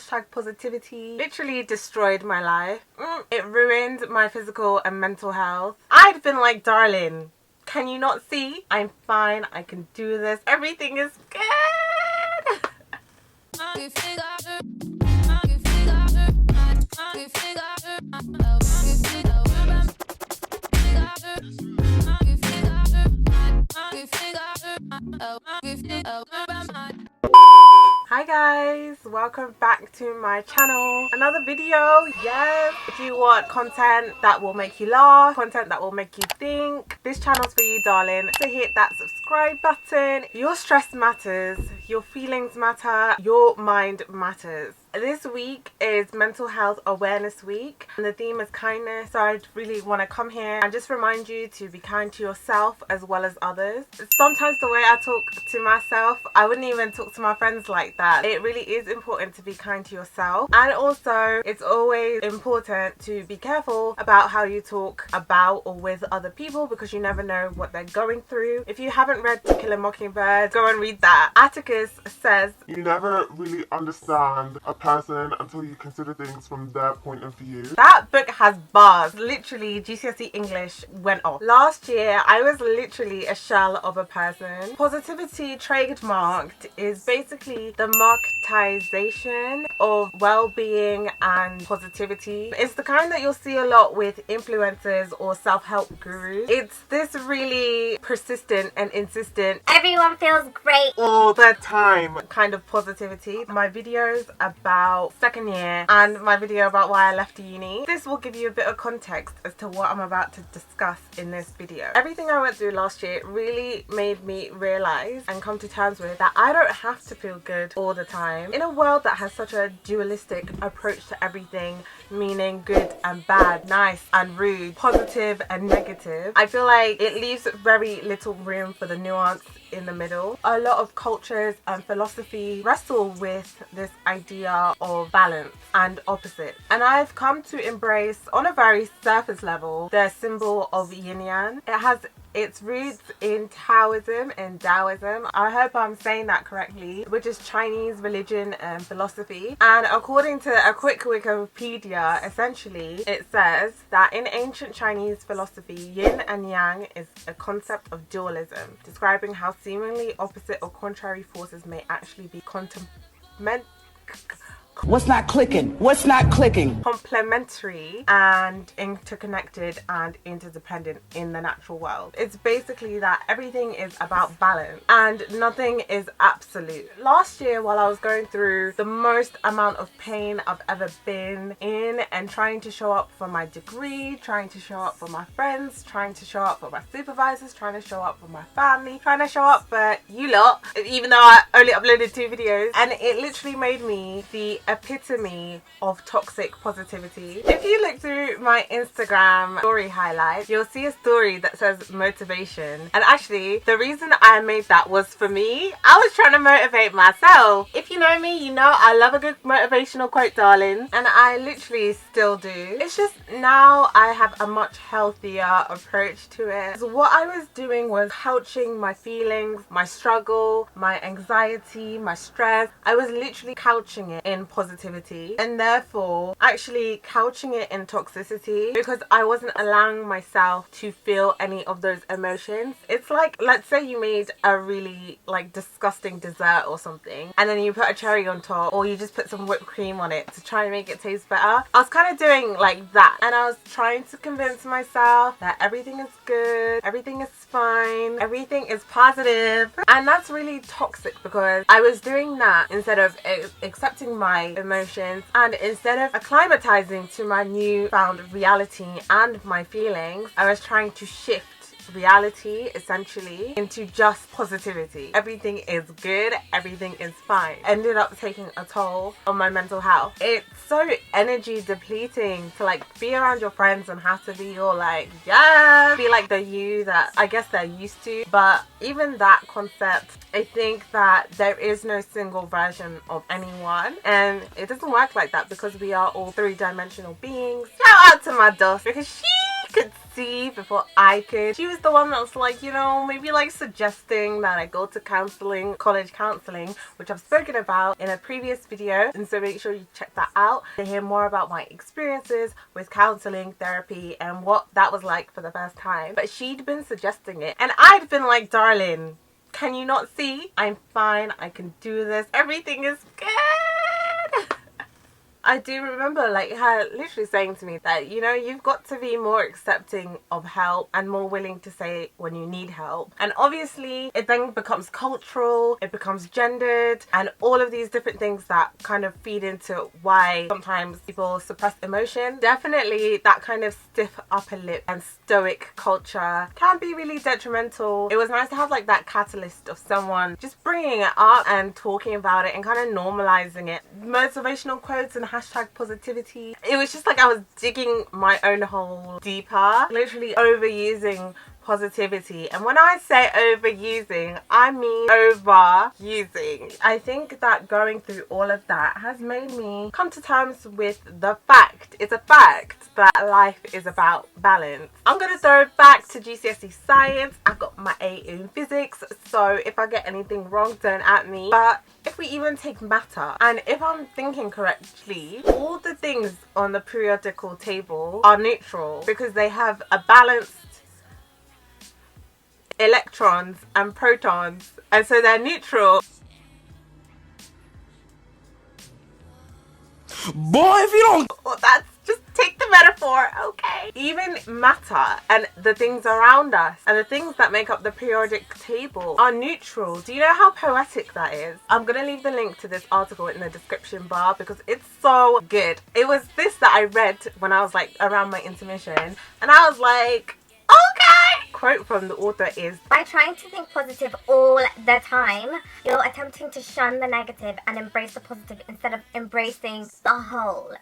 hashtag positivity literally destroyed my life. It ruined my physical and mental health. I'd been like, darling, can you not see? I'm fine. I can do this. Everything is good. Hi guys, welcome back to my channel. Another video. Yes, if you want content that will make you laugh, content that will make you think, this channel's for you, darling. So hit that subscribe button. Your stress matters, your feelings matter, your mind matters. This week is Mental Health Awareness Week and the theme is kindness. So I really want to come here and just remind you to be kind to yourself as well as others. Sometimes the way I talk to myself, I wouldn't even talk to my friends like that. It really is important to be kind to yourself, and also it's always important to be careful about how you talk about or with other people, because you never know what they're going through. If you haven't read To Kill a Mockingbird, go and read that. Atticus says, you never really understand a person until you consider things from their point of view. That book has bars. Literally, GCSE English went off. Last year, I was literally a shell of a person. Positivity trademarked is basically the marketization of well-being and positivity. It's the kind that you'll see a lot with influencers or self-help gurus. It's this really persistent and insistent, everyone feels great all the time kind of positivity. My videos about second year and my video about why I left uni, this will give you a bit of context as to what I'm about to discuss in this video. Everything I went through last year really made me realize and come to terms with that I don't have to feel good all the time. In a world that has such a dualistic approach to everything, meaning good and bad, nice and rude, positive and negative, I feel like it leaves very little room for the nuance in the middle. A lot of cultures and philosophy wrestle with this idea of balance and opposite, and I've come to embrace on a very surface level the symbol of Yin and Yang. It has its roots in Taoism and Taoism. I hope I'm saying that correctly, which is Chinese religion and philosophy. And according to a quick Wikipedia, essentially it says that in ancient Chinese philosophy, Yin and Yang is a concept of dualism, describing how seemingly opposite or contrary forces may actually be What's not clicking? What's not clicking? complementary and interconnected and interdependent in the natural world. It's basically that everything is about balance and nothing is absolute. Last year, while I was going through the most amount of pain I've ever been in and trying to show up for my degree, trying to show up for my friends, trying to show up for my supervisors, trying to show up for my family, trying to show up for you lot, even though I only uploaded 2 videos, and it literally made me the epitome of toxic positivity. If you look through my Instagram story highlights, you'll see a story that says motivation, and actually the reason I made that was for me. I was trying to motivate myself. If you know me, you know I love a good motivational quote, darling, and I literally still do. It's just now I have a much healthier approach to it. So what I was doing was couching my feelings, my struggle, my anxiety, my stress. I was literally couching it in positivity, and therefore actually couching it in toxicity, because I wasn't allowing myself to feel any of those emotions. It's like, let's say you made a really like disgusting dessert or something, and then you put a cherry on top, or you just put some whipped cream on it to try and make it taste better. I was kind of doing like that, and I was trying to convince myself that everything is good, everything is fine, everything is positive, and that's really toxic, because I was doing that instead of accepting my emotions, and instead of acclimatizing to my newfound reality and my feelings, I was trying to shift reality essentially into just positivity. Everything is good, everything is fine. Ended up taking a toll on my mental health. It's so energy depleting to like be around your friends and have to be all like, yeah, be like the you that I guess they're used to. But even that concept, I think that there is no single version of anyone, and it doesn't work like that, because we are all 3-dimensional beings. Shout out to my dust, because she could see before I could. She was the one that was like, you know, maybe like suggesting that I go to counseling, college counseling, which I've spoken about in a previous video, and so make sure you check that out to hear more about my experiences with counseling, therapy, and what that was like for the first time. But she'd been suggesting it, and I'd been like, darling, can you not see? I'm fine, I can do this, everything is good. I do remember like her literally saying to me that, you know, you've got to be more accepting of help and more willing to say when you need help. And obviously it then becomes cultural, it becomes gendered, and all of these different things that kind of feed into why sometimes people suppress emotion. Definitely that kind of stiff upper lip and stoic culture can be really detrimental. It was nice to have like that catalyst of someone just bringing it up and talking about it and kind of normalizing it. Motivational quotes and hashtag positivity. It was just like I was digging my own hole deeper, literally overusing positivity. And when I say overusing, I mean overusing. I think that going through all of that has made me come to terms with the fact, it's a fact, that life is about balance. I'm gonna throw it back to GCSE science. I got my A in physics, so if I get anything wrong, don't at me. But if we even take matter, and if I'm thinking correctly, all the things on the periodical table are neutral because they have a balanced electrons and protons, and so they're neutral. Boy, if you don't... Well, that's just take the metaphor, okay? Even matter and the things around us and the things that make up the periodic table are neutral. Do you know how poetic that is? I'm gonna leave the link to this article in the description bar because it's so good. It was this that I read when I was like around my intermission, and I was like, okay! Quote from the author is, by trying to think positive all the time, you're attempting to shun the negative and embrace the positive instead of embracing the whole.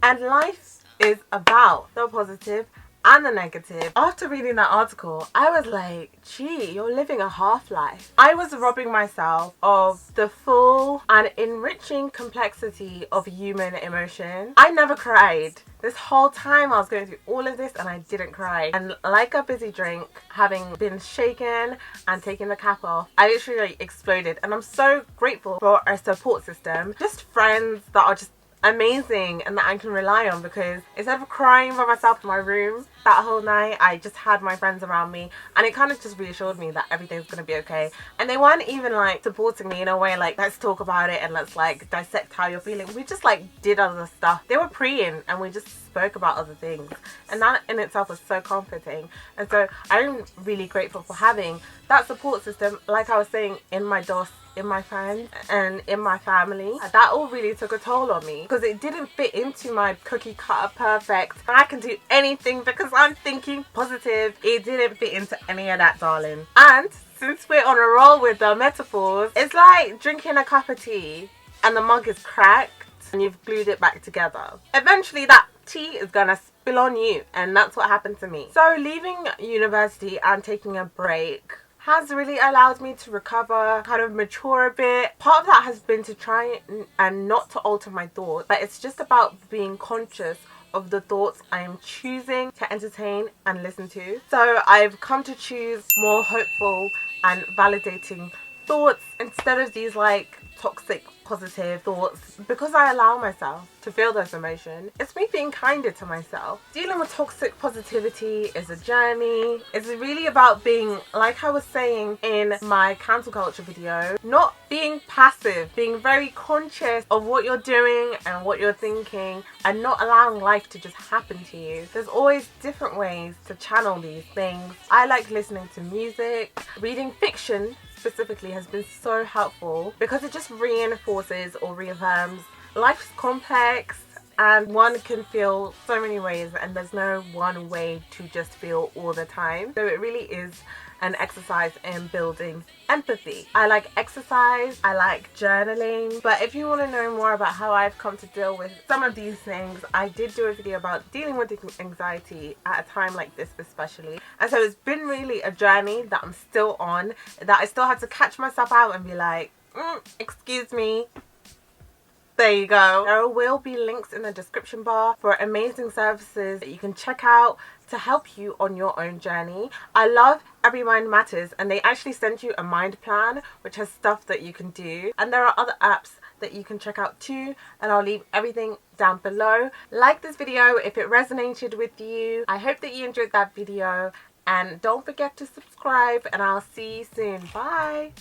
and life is about the positive and the negative. After reading that article, I was like, gee, you're living a half life. I was robbing myself of the full and enriching complexity of human emotion. I never cried. This whole time I was going through all of this and I didn't cry. And like a busy drink, having been shaken and taking the cap off, I literally like exploded. And I'm so grateful for a support system. Just friends that are just amazing and that I can rely on, because instead of crying by myself in my room that whole night, I just had my friends around me, and it kind of just reassured me that everything's gonna be okay. And they weren't even like supporting me in a way like, let's talk about it and let's like dissect how you're feeling. We just like did other stuff. They were preying and we just spoke about other things, and that in itself was so comforting. And so I'm really grateful for having that support system, like I was saying, in my DOS, in my friends and in my family. That all really took a toll on me because it didn't fit into my cookie cutter perfect, I can do anything because I'm thinking positive. It didn't fit into any of that, darling. And since we're on a roll with the metaphors, it's like drinking a cup of tea and the mug is cracked and you've glued it back together. Eventually that tea is gonna spill on you, and that's what happened to me. So leaving university and taking a break has really allowed me to recover, kind of mature a bit. Part of that has been to try and not to alter my thoughts, but it's just about being conscious of the thoughts I am choosing to entertain and listen to. So I've come to choose more hopeful and validating thoughts instead of these like toxic positive thoughts, because I allow myself to feel those emotions. It's me being kinder to myself. Dealing with toxic positivity is a journey. It's really about being, like I was saying in my cancel culture video, not being passive, being very conscious of what you're doing and what you're thinking, and not allowing life to just happen to you. There's always different ways to channel these things. I like listening to music. Reading fiction specifically has been so helpful because it just reinforces or reaffirms life's complex, and one can feel so many ways, and there's no one way to just feel all the time. So it really is an exercise in building empathy. I like exercise, I like journaling, but if you want to know more about how I've come to deal with some of these things, I did do a video about dealing with anxiety at a time like this especially. And so it's been really a journey that I'm still on, that I still had to catch myself out and be like, excuse me, There you go. There will be links in the description bar for amazing services that you can check out to help you on your own journey. I love Every Mind Matters, and they actually send you a mind plan which has stuff that you can do, and there are other apps that you can check out too, and I'll leave everything down below. Like this video if it resonated with you. I hope that you enjoyed that video, and don't forget to subscribe, and I'll see you soon. Bye.